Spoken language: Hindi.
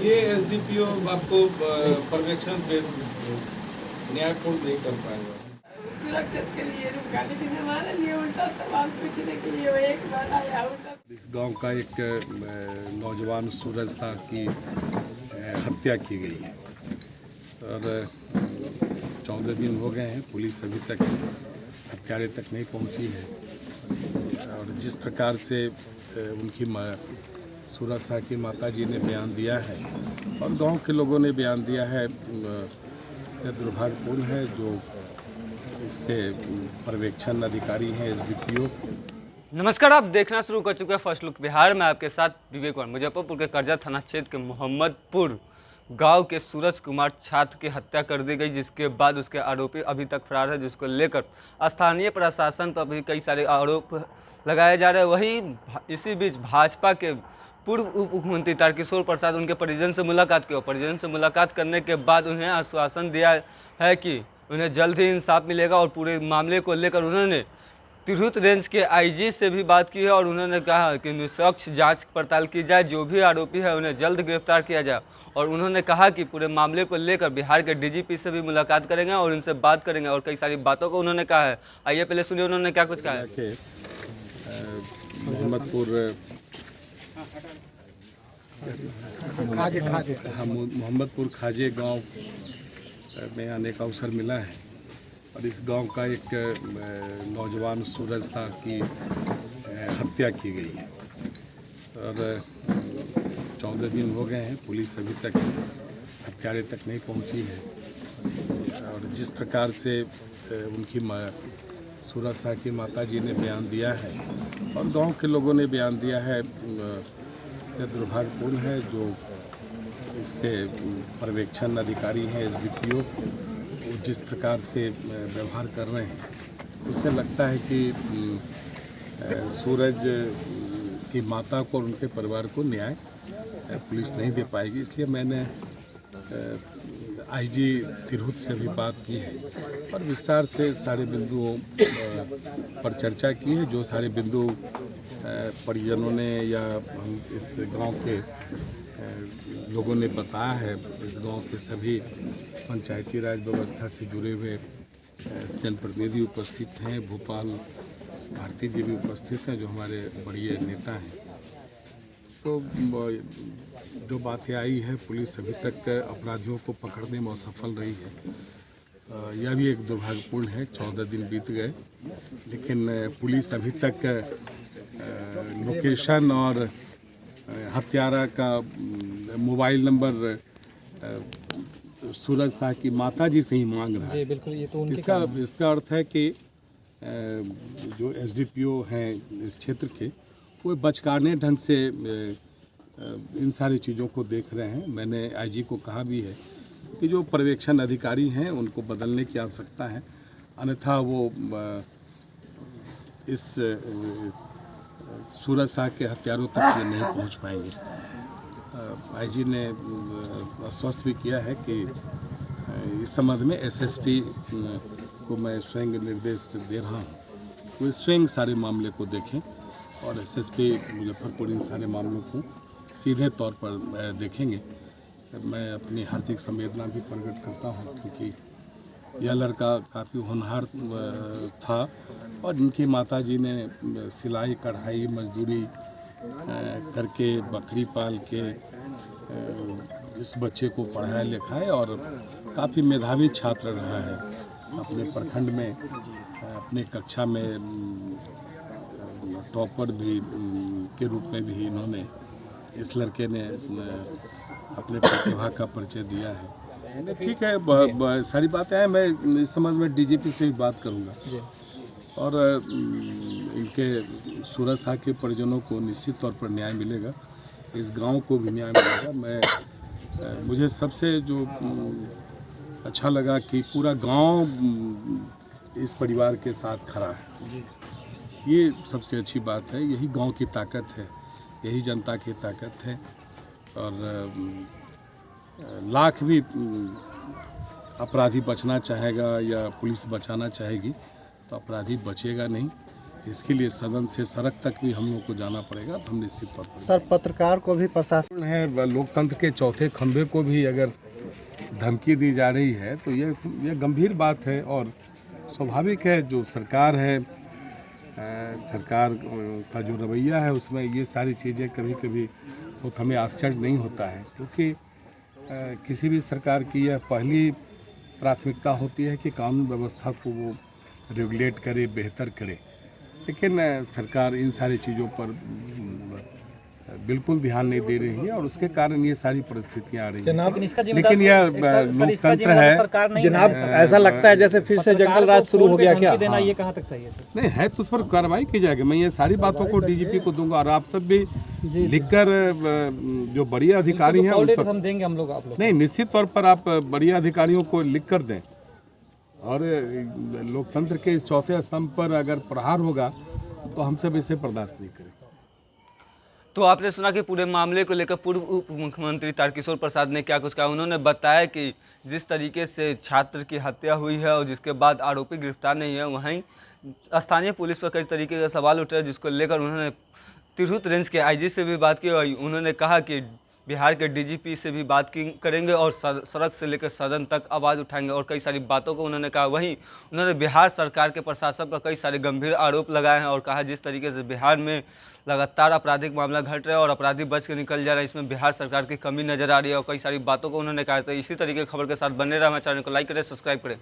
ये एसडीपीओ आपको पर्यवेक्षण पे न्यायपूर्ण नहीं कर पाएगा। सुरक्षित के लिए रुका, लेकिन हमारे लिए उल्टा सवाल पूछने के लिए वो एक बार आया उल्टा। इस गांव का एक नौजवान सूरज शाह की हत्या की गई है और 14 दिन हो गए हैं, पुलिस अभी तक हत्यारे तक नहीं पहुंची है। और जिस प्रकार से उनकी सूरज शाह की माताजी ने बयान दिया है और गांव के लोगों ने बयान दिया है, यह दुर्भाग्यपूर्ण है। जो इसके पर्यवेक्षण अधिकारी हैं एसडीपीओ। नमस्कार, आप देखना शुरू कर चुके हैं फर्स्ट लुक बिहार में। आपके साथ विवेक कुमार। मुजफ्फरपुर के करजा थाना क्षेत्र के मोहम्मदपुर गांव के सूरज कुमार छात्र की हत्या कर दी गई, जिसके बाद उसके आरोपी अभी तक फरार है, जिसको लेकर स्थानीय प्रशासन पर भी कई सारे आरोप लगाए जा रहे हैं। वहीं इसी बीच भाजपा के पूर्व उप मुख्यमंत्री तारकिशोर प्रसाद उनके परिजन से मुलाकात की और परिजन से मुलाकात करने के बाद उन्हें आश्वासन दिया है कि उन्हें जल्द ही इंसाफ मिलेगा। और पूरे मामले को लेकर उन्होंने तिरहुत रेंज के आईजी से भी बात की है और उन्होंने कहा कि निष्पक्ष जांच पड़ताल की जाए, जो भी आरोपी है उन्हें जल्द गिरफ्तार किया जाए। और उन्होंने कहा कि पूरे मामले को लेकर बिहार के डीजीपी से भी मुलाकात करेंगे और उनसे बात करेंगे और कई सारी बातों को उन्होंने कहा है। आइए पहले सुनिए उन्होंने क्या कुछ कहा है। मोहम्मदपुर खाजे गांव में आने का अवसर मिला है और इस गांव का एक नौजवान सूरज शाह की हत्या की गई है और 14 दिन हो गए हैं, पुलिस अभी तक हत्यारे तक नहीं पहुंची है। और जिस प्रकार से उनकी सूरज शाह की माताजी ने बयान दिया है और गांव के लोगों ने बयान दिया है, यह दुर्भाग्यपूर्ण है। जो इसके पर्यवेक्षण अधिकारी हैं एसडीपीओ, वो जिस प्रकार से व्यवहार कर रहे हैं, उससे लगता है कि सूरज की माता को और उनके परिवार को न्याय पुलिस नहीं दे पाएगी। इसलिए मैंने आईजी तिरहुत से भी बात की है और विस्तार से सारे बिंदुओं पर चर्चा की है। जो सारे बिंदु परिजनों ने या हम इस गांव के लोगों ने बताया है, इस गांव के सभी पंचायती राज व्यवस्था से जुड़े हुए जनप्रतिनिधि उपस्थित हैं, भोपाल भारती जी भी उपस्थित हैं जो हमारे बड़े नेता हैं। तो जो बातें आई है, पुलिस अभी तक अपराधियों को पकड़ने में असफल रही है। यह भी एक दुर्भाग्यपूर्ण है। 14 दिन बीत गए लेकिन पुलिस अभी तक लोकेशन और हत्यारा का मोबाइल नंबर सूरज शाह की माताजी से ही मांग रहा है। जी बिल्कुल, ये तो इसका अर्थ है कि जो एसडीपीओ हैं इस क्षेत्र के, वो बचकाने ढंग से इन सारी चीज़ों को देख रहे हैं। मैंने आईजी को कहा भी है कि जो पर्यवेक्षण अधिकारी हैं उनको बदलने की आवश्यकता है, अन्यथा वो इस सूरज शाह के हत्यारों तक नहीं पहुंच पाएंगे। आईजी ने आश्वस्त भी किया है कि इस संबंध में एसएसपी को मैं स्वयं निर्देश दे रहा हूं, वो स्वयं सारे मामले को देखें और एसएसपी मुजफ्फरपुर इन सारे मामलों को सीधे तौर पर देखेंगे। मैं अपनी हार्दिक संवेदना भी प्रकट करता हूं, क्योंकि यह लड़का काफ़ी होनहार था और इनकी माताजी ने सिलाई कढ़ाई मजदूरी करके बकरी पाल के इस बच्चे को पढ़ाया लिखाया और काफ़ी मेधावी छात्र रहा है। अपने प्रखंड में अपने कक्षा में टॉपर भी के रूप में भी इन्होंने, इस लड़के ने अपने प्रतिभा का परिचय दिया है। ठीक है, सारी बातें हैं। मैं इस संबंध में डीजीपी से भी बात करूंगा और इनके सूरज शाह के परिजनों को निश्चित तौर पर न्याय मिलेगा, इस गांव को भी न्याय मिलेगा। मुझे सबसे जो अच्छा लगा कि पूरा गांव इस परिवार के साथ खड़ा है। ये सबसे अच्छी बात है। यही गांव की ताकत है, यही जनता की ताकत है। और लाख भी अपराधी बचना चाहेगा या पुलिस बचाना चाहेगी तो अपराधी बचेगा नहीं। इसके लिए सदन से सड़क तक भी हम लोग को जाना पड़ेगा। तो हम निश्चित तौर पर सर पत्रकार को भी प्रशासन है, लोकतंत्र के चौथे खंभे को भी अगर धमकी दी जा रही है तो ये गंभीर बात है और स्वाभाविक है। जो सरकार है, सरकार का जो रवैया है उसमें ये सारी चीज़ें कभी कभी बहुत हमें आश्चर्य नहीं होता है, क्योंकि किसी भी सरकार की यह पहली प्राथमिकता होती है कि कानून व्यवस्था को वो रेगुलेट करे, बेहतर करे। लेकिन सरकार इन सारी चीज़ों पर बिल्कुल ध्यान नहीं दे रही है और उसके कारण ये सारी परिस्थितियाँ आ रही हैं। लेकिन यह लोकतंत्र है जनाब, ऐसा लगता है जैसे फिर से जंगल राज शुरू हो गया क्या? ये कहाँ तक सही है सर? नहीं है तो उस पर कार्रवाई की जाएगी। मैं ये सारी बातों को डीजीपी को दूंगा और आप सब भी लिखकर जो बड़ी अधिकारी हैं उन पर हम देंगे, हम लोग आप लोग नहीं, निश्चित तौर पर आप बड़ी अधिकारियों को लिख कर दें और लोकतंत्र के इस चौथे स्तंभ पर अगर प्रहार होगा तो हम सब इसे बर्दाश्त नहीं करेंगे। तो आपने सुना कि पूरे मामले को लेकर पूर्व उप मुख्यमंत्री तारकिशोर प्रसाद ने क्या कुछ कहा। उन्होंने बताया कि जिस तरीके से छात्र की हत्या हुई है और जिसके बाद आरोपी गिरफ्तार नहीं है, वहीं स्थानीय पुलिस पर कई तरीके के सवाल उठ रहे हैं, जिसको लेकर उन्होंने तिरहुत रेंज के आईजी से भी बात की और उन्होंने कहा कि बिहार के डीजीपी से भी बात करेंगे और सड़क से लेकर सदन तक आवाज़ उठाएंगे और कई सारी बातों को उन्होंने कहा। वहीं उन्होंने बिहार सरकार के प्रशासन पर कई सारे गंभीर आरोप लगाए हैं और कहा जिस तरीके से बिहार में लगातार आपराधिक मामला घट रहा है और अपराधी बच के निकल जा रहे हैं, इसमें बिहार सरकार की कमी नजर आ रही है और कई सारी बातों को उन्होंने कहा। तो इसी तरीके की खबर के साथ बने रहे, हमारे चैनल को लाइक करें, सब्सक्राइब करें।